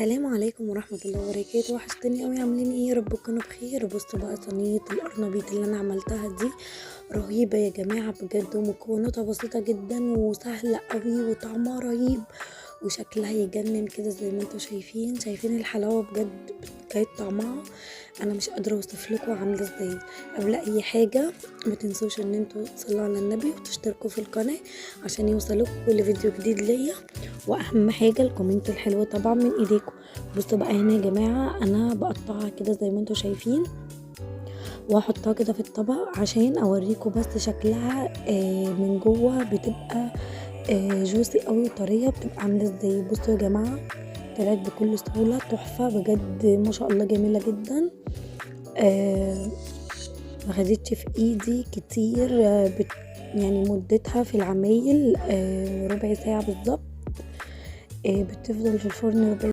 السلام عليكم ورحمة الله وبركاته. وحشتني قوي، عاملين ايه؟ يا رب تكونوا بخير. بصوا بقى صينية القرنبيط اللي انا عملتها دي رهيبة يا جماعة بجد، ومكوناتها بسيطة جدا وسهلة قوي وطعمها رهيب وشكلها يجنن كده زي ما انتوا شايفين الحلاوة بجد. حكاية طعمها انا مش قادرة اوصف لكم عاملة ازاي. قبل اي حاجة ما تنسوش ان انتوا تصلوا على النبي وتشتركوا في القناة عشان يوصلكم كل فيديو جديد ليا، واهم حاجه الكومنت الحلو طبعا من ايديكم. بصوا بقى هنا يا جماعه انا بقطعها كده زي ما انتم شايفين، واحطها كده في الطبق عشان اوريكم بس شكلها من جوه بتبقى جوسي قوي وطريه، بتبقى عامله ازاي. بصوا يا جماعه طلعت بكل سهوله تحفه بجد، ما شاء الله جميله جدا. ما خدتش في ايدي كتير، يعني مدتها في العمايل ربع ساعه بالظبط. بتفضل في الفرن ربع